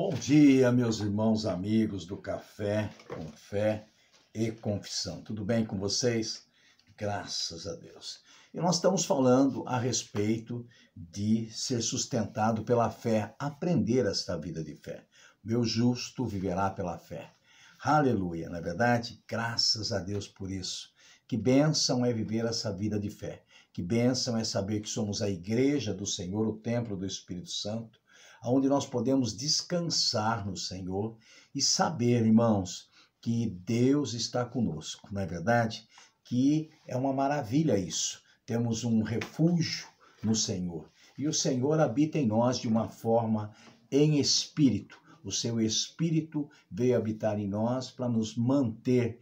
Bom dia, meus irmãos, amigos do Café com Fé e Confissão. Tudo bem com vocês? Graças a Deus. E nós estamos falando a respeito de ser sustentado pela fé, aprender esta vida de fé. Meu justo viverá pela fé. Aleluia, não é verdade? Graças a Deus por isso. Que bênção é viver essa vida de fé. Que bênção é saber que somos a igreja do Senhor, o templo do Espírito Santo, onde nós podemos descansar no Senhor e saber, irmãos, que Deus está conosco, não é verdade? Que é uma maravilha isso. Temos um refúgio no Senhor. E o Senhor habita em nós de uma forma em espírito. O seu Espírito veio habitar em nós para nos manter,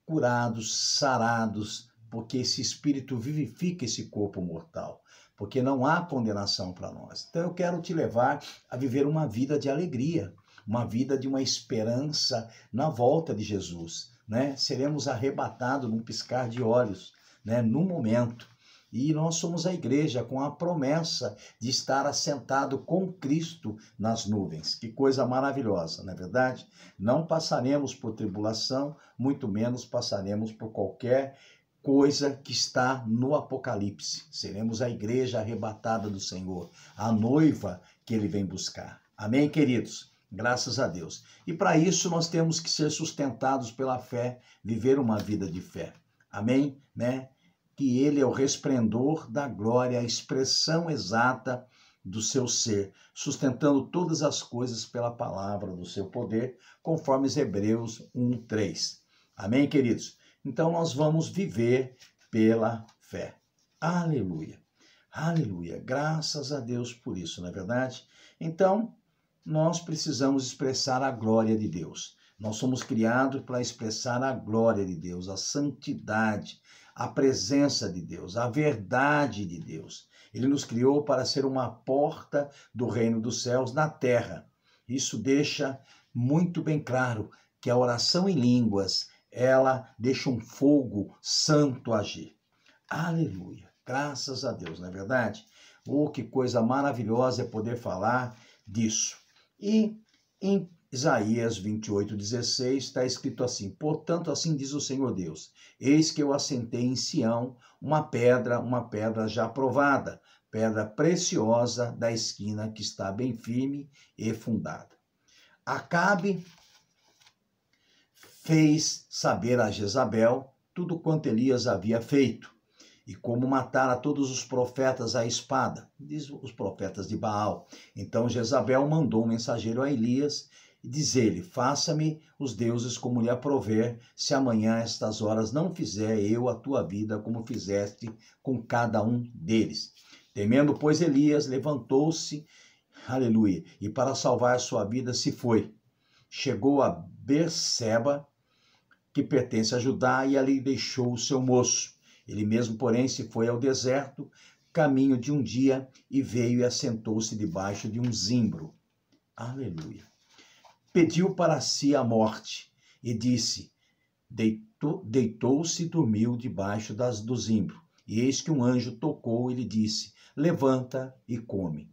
curados, sarados, porque esse Espírito vivifica esse corpo mortal. Porque não há condenação para nós. Então eu quero te levar a viver uma vida de alegria, uma vida de uma esperança na volta de Jesus, Seremos arrebatados num piscar de olhos, no momento. E nós somos a igreja com a promessa de estar assentado com Cristo nas nuvens. Que coisa maravilhosa, não é verdade? Não passaremos por tribulação, muito menos passaremos por qualquer coisa que está no Apocalipse. Seremos a igreja arrebatada do Senhor, a noiva que ele vem buscar. Amém, queridos? Graças a Deus. E para isso nós temos que ser sustentados pela fé, viver uma vida de fé. Amém? Que ele é o resplendor da glória, a expressão exata do seu ser, sustentando todas as coisas pela palavra do seu poder, conforme Hebreus 1:3. Amém, queridos? Então, nós vamos viver pela fé. Aleluia. Aleluia. Graças a Deus por isso, não é verdade? Então, nós precisamos expressar a glória de Deus. Nós somos criados para expressar a glória de Deus, a santidade, a presença de Deus, a verdade de Deus. Ele nos criou para ser uma porta do reino dos céus na terra. Isso deixa muito bem claro que a oração em línguas, ela deixa um fogo santo agir. Aleluia. Graças a Deus, não é verdade? Oh, que coisa maravilhosa é poder falar disso. E em Isaías 28:16 está escrito assim: portanto, assim diz o Senhor Deus, eis que eu assentei em Sião uma pedra já provada, pedra preciosa da esquina que está bem firme e fundada. Acabe fez saber a Jezabel tudo quanto Elias havia feito, e como matara todos os profetas à espada, diz os profetas de Baal. Então Jezabel mandou um mensageiro a Elias, e diz-lhe: faça-me os deuses como lhe aprover, se amanhã a estas horas não fizer eu a tua vida como fizeste com cada um deles. Temendo, pois, Elias levantou-se, aleluia, e para salvar sua vida se foi. Chegou a Berseba, que pertence a Judá, e ali deixou o seu moço. Ele mesmo, porém, se foi ao deserto, caminho de um dia, e veio e assentou-se debaixo de um zimbro. Aleluia. Pediu para si a morte, e disse, deitou-se e dormiu debaixo do zimbro. E eis que um anjo tocou e lhe disse, levanta e come.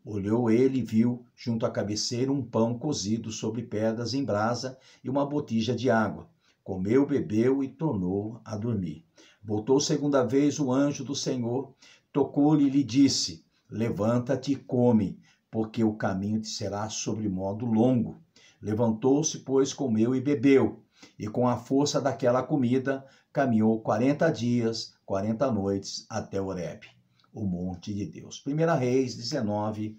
Olhou ele e viu, junto à cabeceira, um pão cozido sobre pedras em brasa e uma botija de água. Comeu, bebeu e tornou a dormir. Voltou segunda vez o anjo do Senhor, tocou-lhe e lhe disse, levanta-te e come, porque o caminho te será sobremodo longo. Levantou-se, pois, comeu e bebeu, e com a força daquela comida, caminhou 40 dias, 40 noites, até Horebe, o monte de Deus. 1 Reis 19,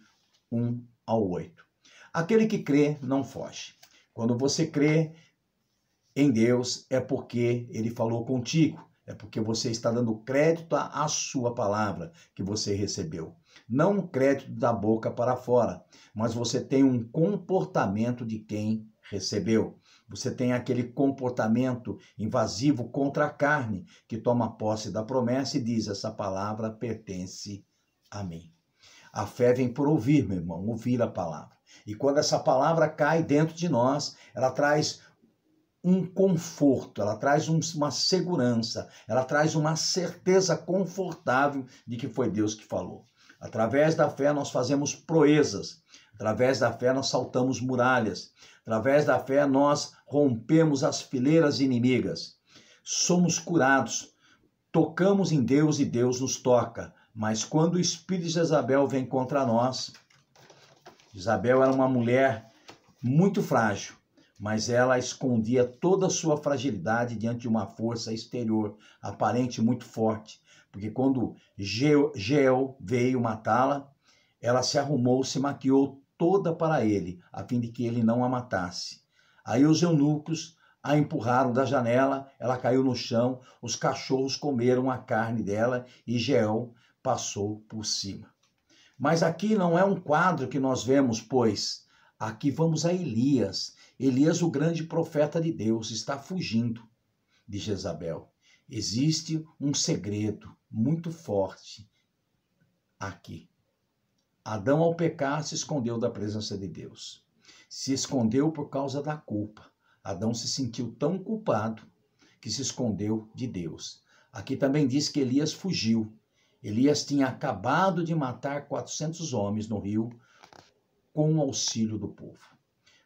1-8. Aquele que crê não foge. Quando você crê em Deus, é porque ele falou contigo, é porque você está dando crédito à sua palavra que você recebeu. Não um crédito da boca para fora, mas você tem um comportamento de quem recebeu. Você tem aquele comportamento invasivo contra a carne, que toma posse da promessa e diz, essa palavra pertence a mim. A fé vem por ouvir, meu irmão, ouvir a palavra. E quando essa palavra cai dentro de nós, ela traz um conforto, ela traz uma segurança, ela traz uma certeza confortável de que foi Deus que falou. Através da fé nós fazemos proezas, Através da fé nós saltamos muralhas. Através da fé nós rompemos as fileiras inimigas. Somos curados. Tocamos em Deus e Deus nos toca. Mas quando o espírito de Jezabel vem contra nós, Jezabel era uma mulher muito frágil, mas ela escondia toda a sua fragilidade diante de uma força exterior, aparente muito forte. Porque quando Jeel veio matá-la, ela se arrumou, se maquiou toda para ele, a fim de que ele não a matasse. Aí os eunucos a empurraram da janela, ela caiu no chão, os cachorros comeram a carne dela e Jeel passou por cima. Mas aqui não é um quadro que nós vemos, pois aqui vamos a Elias. Elias, o grande profeta de Deus, está fugindo de Jezabel. Existe um segredo muito forte aqui. Adão, ao pecar, se escondeu da presença de Deus. Se escondeu por causa da culpa. Adão se sentiu tão culpado que se escondeu de Deus. Aqui também diz que Elias fugiu. Elias tinha acabado de matar 400 homens no rio com o auxílio do povo.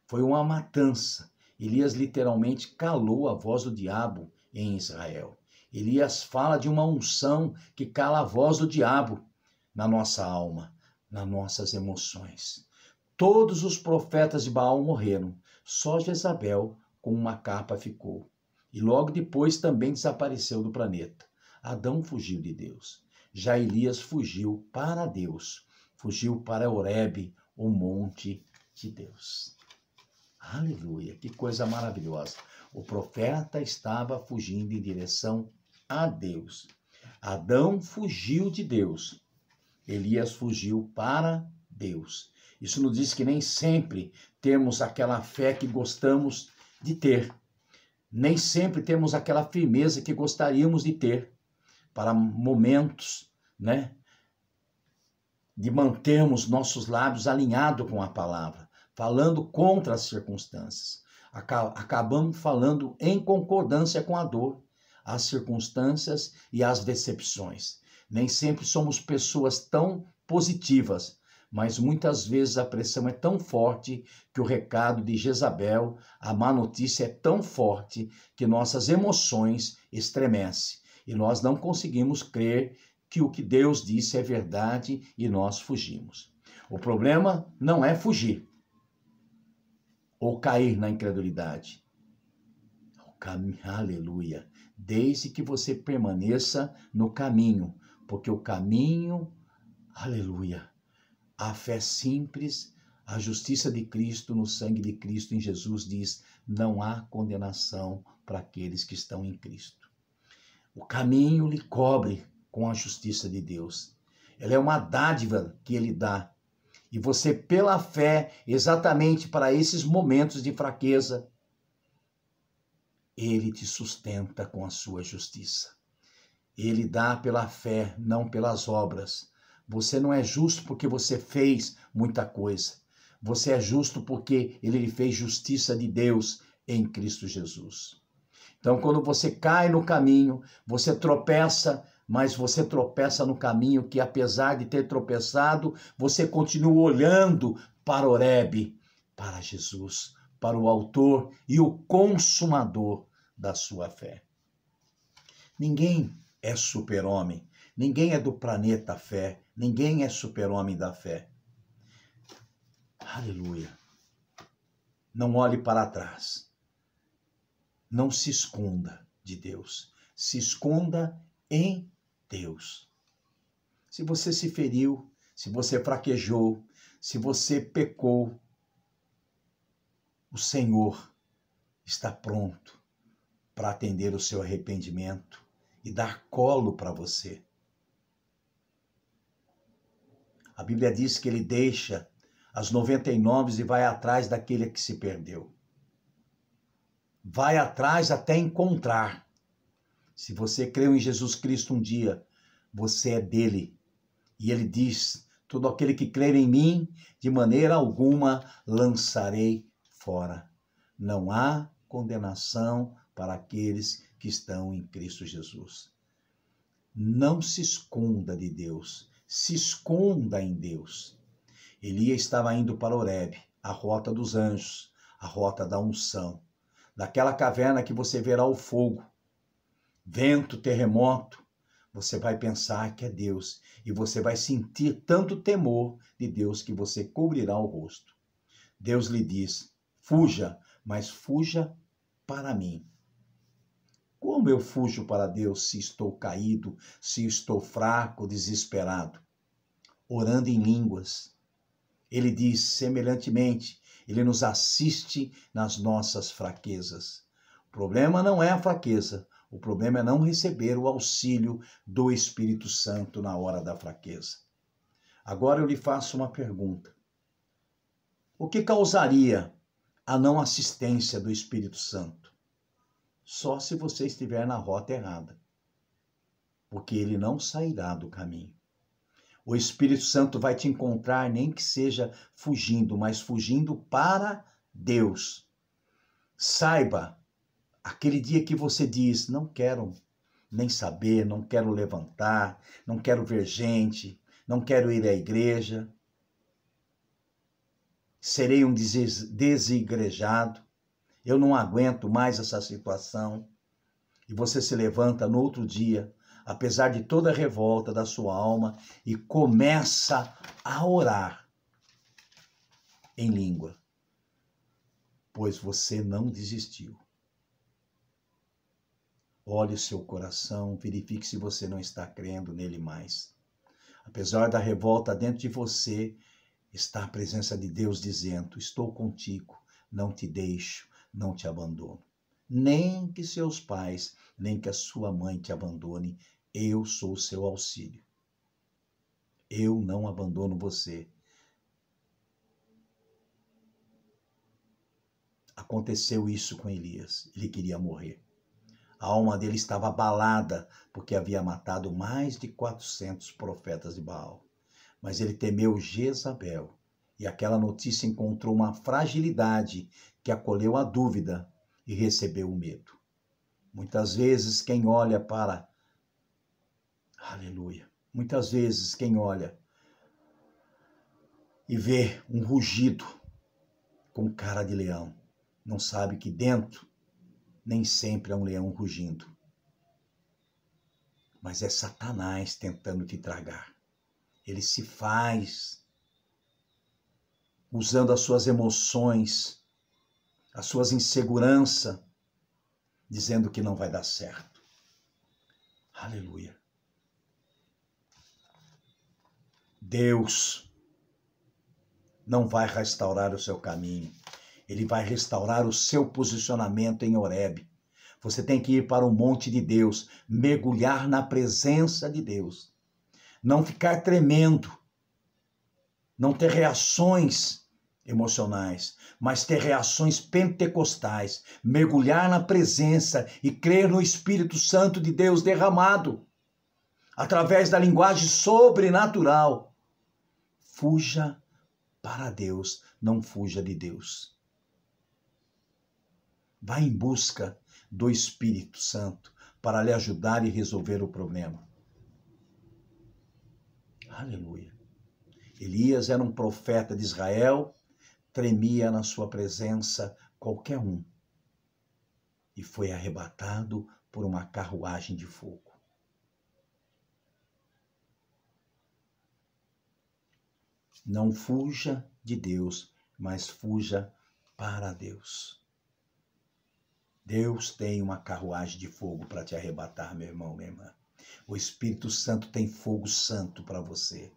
Foi uma matança. Elias literalmente calou a voz do diabo em Israel. Elias fala de uma unção que cala a voz do diabo na nossa alma, nas nossas emoções. Todos os profetas de Baal morreram, só Jezabel com uma capa ficou. E logo depois também desapareceu do planeta. Adão fugiu de Deus. Já Elias fugiu para Deus. Fugiu para Horebe, o monte de Deus. Aleluia, que coisa maravilhosa. O profeta estava fugindo em direção a Deus. Adão fugiu de Deus. Elias fugiu para Deus. Isso nos diz que nem sempre temos aquela fé que gostamos de ter. Nem sempre temos aquela firmeza que gostaríamos de ter para momentos, de mantermos nossos lábios alinhados com a palavra, falando contra as circunstâncias. Acabamos falando em concordância com a dor, as circunstâncias e as decepções. Nem sempre somos pessoas tão positivas, mas muitas vezes a pressão é tão forte que o recado de Jezabel, a má notícia é tão forte que nossas emoções estremecem e nós não conseguimos crer que o que Deus disse é verdade e nós fugimos. O problema não é fugir ou cair na incredulidade. Aleluia. Desde que você permaneça no caminho, porque o caminho, aleluia, a fé simples, a justiça de Cristo no sangue de Cristo em Jesus diz, não há condenação para aqueles que estão em Cristo. O caminho lhe cobre com a justiça de Deus. Ela é uma dádiva que ele dá. E você, pela fé, exatamente para esses momentos de fraqueza, ele te sustenta com a sua justiça. Ele dá pela fé, não pelas obras. Você não é justo porque você fez muita coisa. Você é justo porque ele lhe fez justiça de Deus em Cristo Jesus. Então, quando você cai no caminho, você tropeça, mas você tropeça no caminho que, apesar de ter tropeçado, você continua olhando para Horebe, para Jesus, para o autor e o consumador da sua fé. Ninguém é super-homem, ninguém é do planeta fé, ninguém é super-homem da fé. Aleluia. Não olhe para trás. Não se esconda de Deus. Se esconda em Deus. Se você se feriu, se você fraquejou, se você pecou, o Senhor está pronto para atender o seu arrependimento e dar colo para você. A Bíblia diz que ele deixa as 99 e vai atrás daquele que se perdeu. Vai atrás até encontrar. Se você creu em Jesus Cristo um dia, você é dele. E ele diz, todo aquele que crer em mim, de maneira alguma lançarei fora. Não há condenação para aqueles que estão em Cristo Jesus. Não se esconda de Deus, se esconda em Deus. Elias estava indo para Horebe, a rota dos anjos, a rota da unção. Daquela caverna que você verá o fogo, vento, terremoto, você vai pensar que é Deus e você vai sentir tanto temor de Deus que você cobrirá o rosto. Deus lhe diz, fuja, mas fuja para mim. Como eu fujo para Deus se estou caído, se estou fraco, desesperado? Orando em línguas. Ele diz, semelhantemente, ele nos assiste nas nossas fraquezas. O problema não é a fraqueza, o problema é não receber o auxílio do Espírito Santo na hora da fraqueza. Agora eu lhe faço uma pergunta. O que causaria a não assistência do Espírito Santo? Só se você estiver na rota errada, porque ele não sairá do caminho. O Espírito Santo vai te encontrar, nem que seja fugindo, mas fugindo para Deus. Saiba, aquele dia que você diz, não quero nem saber, não quero levantar, não quero ver gente, não quero ir à igreja, serei um desigrejado, eu não aguento mais essa situação. E você se levanta no outro dia, apesar de toda a revolta da sua alma, e começa a orar em língua, pois você não desistiu. Olhe o seu coração, verifique se você não está crendo nele mais. Apesar da revolta dentro de você, está a presença de Deus dizendo, estou contigo, não te deixo, não te abandono. Nem que seus pais, nem que a sua mãe te abandone, eu sou o seu auxílio. Eu não abandono você. Aconteceu isso com Elias. Ele queria morrer. A alma dele estava abalada, porque havia matado mais de 400 profetas de Baal. Mas ele temeu Jezabel. E aquela notícia encontrou uma fragilidade que acolheu a dúvida e recebeu o medo. Muitas vezes quem olha para... Aleluia. Muitas vezes quem olha e vê um rugido com cara de leão, não sabe que dentro nem sempre é um leão rugindo. Mas é Satanás tentando te tragar. Ele se faz usando as suas emoções, as suas inseguranças, dizendo que não vai dar certo. Aleluia. Deus não vai restaurar o seu caminho. Ele vai restaurar o seu posicionamento em Horebe. Você tem que ir para o monte de Deus, mergulhar na presença de Deus. Não ficar tremendo, não ter reações emocionais, mas ter reações pentecostais, mergulhar na presença e crer no Espírito Santo de Deus derramado, através da linguagem sobrenatural. Fuja para Deus, não fuja de Deus. Vá em busca do Espírito Santo para lhe ajudar e resolver o problema. Aleluia. Elias era um profeta de Israel, tremia na sua presença qualquer um e foi arrebatado por uma carruagem de fogo. Não fuja de Deus, mas fuja para Deus. Deus tem uma carruagem de fogo para te arrebatar, meu irmão, minha irmã. O Espírito Santo tem fogo santo para você,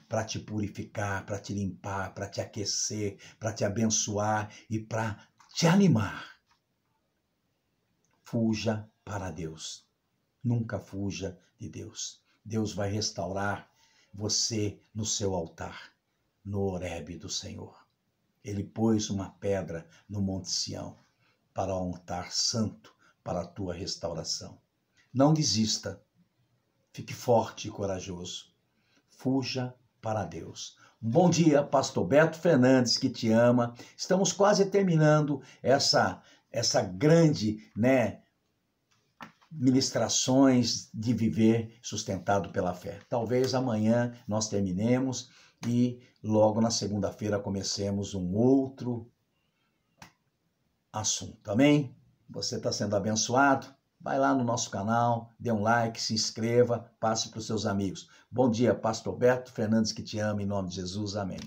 para te purificar, para te limpar, para te aquecer, para te abençoar e para te animar. Fuja para Deus. Nunca fuja de Deus. Deus vai restaurar você no seu altar, no Horebe do Senhor. Ele pôs uma pedra no Monte Sião para um altar santo para a tua restauração. Não desista. Fique forte e corajoso. Fuja para Deus. Um bom dia, Pastor Beto Fernandes, que te ama. Estamos quase terminando essa grande, ministrações de viver sustentado pela fé. Talvez amanhã nós terminemos e logo na segunda-feira comecemos um outro assunto, amém? Você está sendo abençoado? Vai lá no nosso canal, dê um like, se inscreva, passe para os seus amigos. Bom dia, Pastor Alberto Fernandes que te ama, em nome de Jesus, amém.